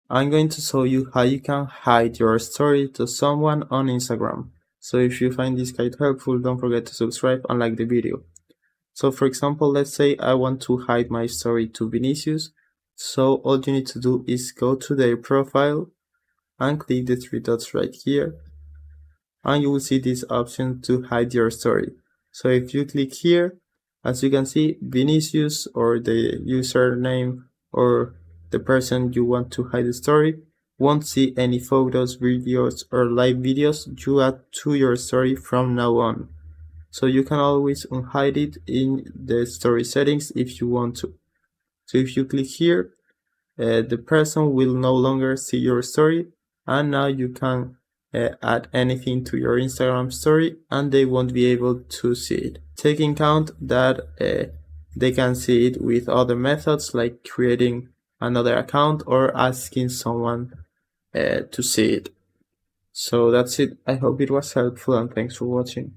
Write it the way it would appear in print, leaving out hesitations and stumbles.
I'm going to show you how you can hide your story to someone on Instagram. So if you find this guide helpful, don't forget to subscribe and like the video. So for example, let's say I want to hide my story to Vinicius. So all you need to do is go to their profile and click the three dots right here. And you will see this option to hide your story. So if you click here, as you can see, Vinicius or the username or the person you want to hide the story won't see any photos, videos, or live videos you add to your story from now on. So you can always unhide it in the story settings if you want to. So if you click here, the person will no longer see your story, and now you can add anything to your Instagram story and they won't be able to see it. Take in account that they can see it with other methods like creating another account or asking someone to see it. So that's it. I hope it was helpful and thanks for watching.